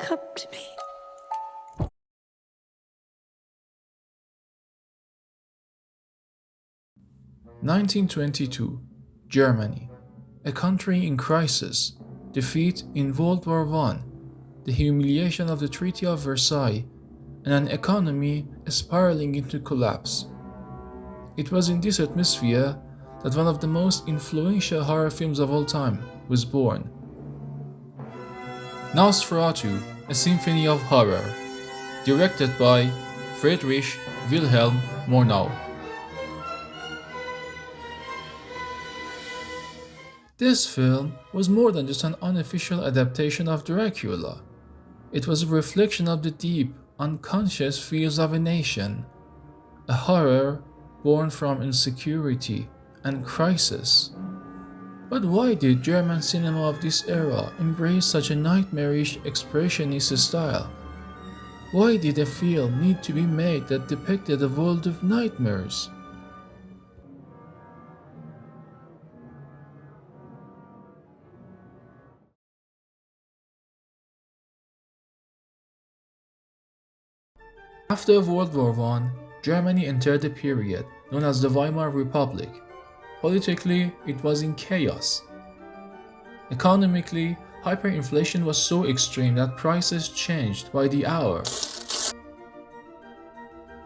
come to me. 1922, Germany, a country in crisis, defeat in World War I, the humiliation of the Treaty of Versailles, and an economy spiraling into collapse. It was in this atmosphere that one of the most influential horror films of all time was born. Nosferatu, a Symphony of Horror, directed by Friedrich Wilhelm Murnau. This film was more than just an unofficial adaptation of Dracula. It was a reflection of the deep, unconscious fears of a nation, a horror born from insecurity and crisis. But why did German cinema of this era embrace such a nightmarish expressionist style? Why did a film need to be made that depicted a world of nightmares? After World War I, Germany entered a period known as the Weimar Republic. Politically, it was in chaos. Economically, hyperinflation was so extreme that prices changed by the hour.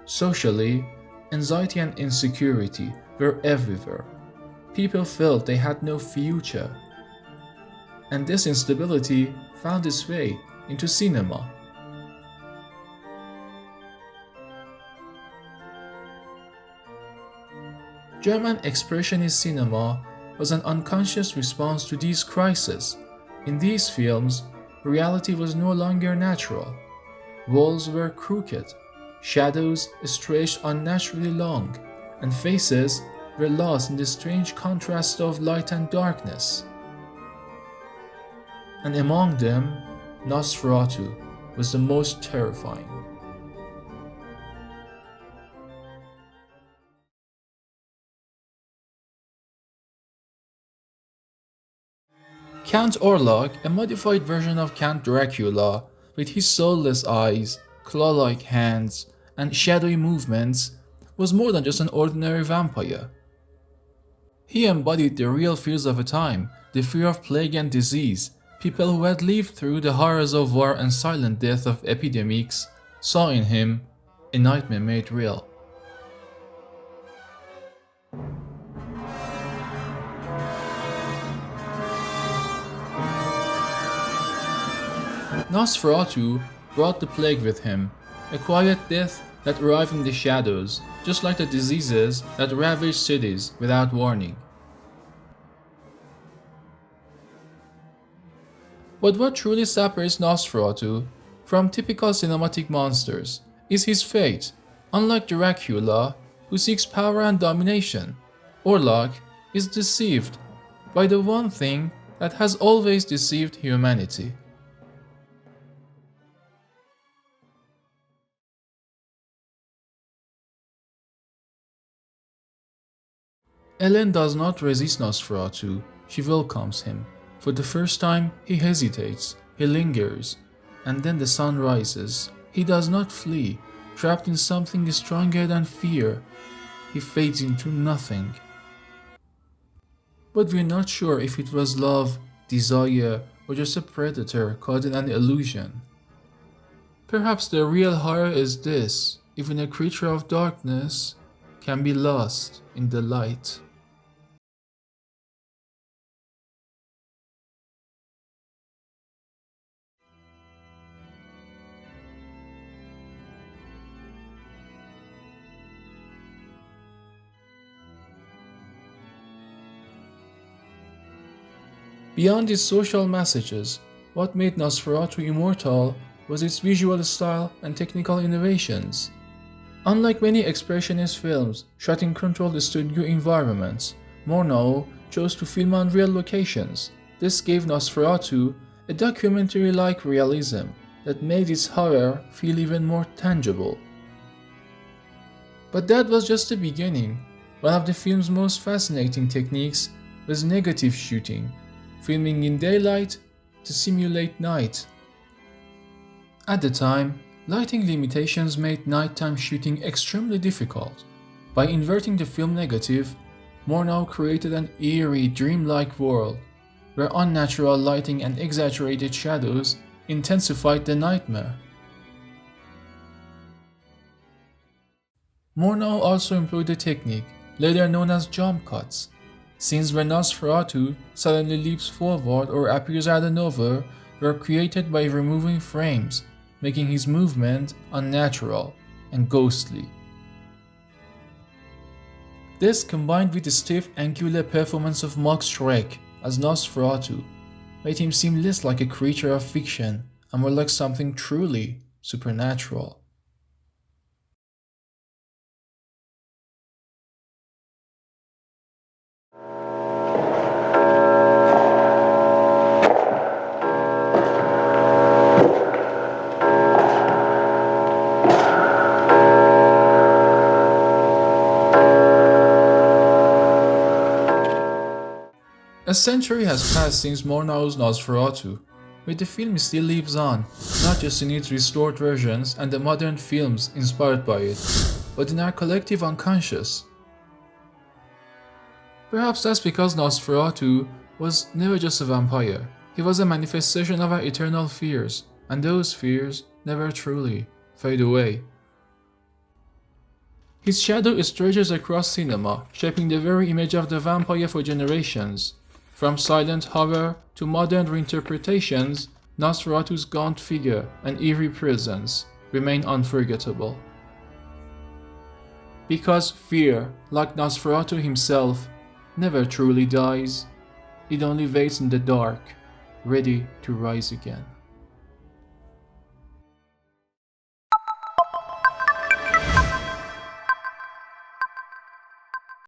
Socially, anxiety and insecurity were everywhere. People felt they had no future. And this instability found its way into cinema. German expressionist cinema was an unconscious response to these crises. In these films, reality was no longer natural. Walls were crooked, shadows stretched unnaturally long, and faces were lost in the strange contrast of light and darkness. And among them, Nosferatu was the most terrifying. Count Orlok, a modified version of Count Dracula, with his soulless eyes, claw-like hands, and shadowy movements, was more than just an ordinary vampire. He embodied the real fears of a time, the fear of plague and disease. People who had lived through the horrors of war and silent death of epidemics saw in him a nightmare made real. Nosferatu brought the plague with him, a quiet death that arrived in the shadows, just like the diseases that ravaged cities without warning. But what truly separates Nosferatu from typical cinematic monsters is his fate. Unlike Dracula, who seeks power and domination, Orlok is deceived by the one thing that has always deceived humanity. Ellen does not resist Nosferatu, she welcomes him. For the first time, he hesitates, he lingers, and then the sun rises. He does not flee, trapped in something stronger than fear. He fades into nothing. But we're not sure if it was love, desire, or just a predator caught in an illusion. Perhaps the real horror is this: even a creature of darkness can be lost in the light. Beyond its social messages, what made Nosferatu immortal was its visual style and technical innovations. Unlike many expressionist films shot in controlled studio environments, Murnau chose to film on real locations. This gave Nosferatu a documentary-like realism that made its horror feel even more tangible. But that was just the beginning. One of the film's most fascinating techniques was negative shooting, filming in daylight to simulate night. At the time, lighting limitations made nighttime shooting extremely difficult. By inverting the film negative, Murnau created an eerie, dreamlike world where unnatural lighting and exaggerated shadows intensified the nightmare. Murnau also employed a technique later known as jump cuts. Scenes where Nosferatu suddenly leaps forward or appears out of nowhere were created by removing frames, making his movement unnatural and ghostly. This, combined with the stiff, angular performance of Max Schreck as Nosferatu, made him seem less like a creature of fiction and more like something truly supernatural. A century has passed since Murnau's Nosferatu, but the film still lives on, not just in its restored versions and the modern films inspired by it, but in our collective unconscious. Perhaps that's because Nosferatu was never just a vampire. He was a manifestation of our eternal fears, and those fears never truly fade away. His shadow stretches across cinema, shaping the very image of the vampire for generations. From silent horror to modern reinterpretations, Nosferatu's gaunt figure and eerie presence remain unforgettable. Because fear, like Nosferatu himself, never truly dies, it only waits in the dark, ready to rise again.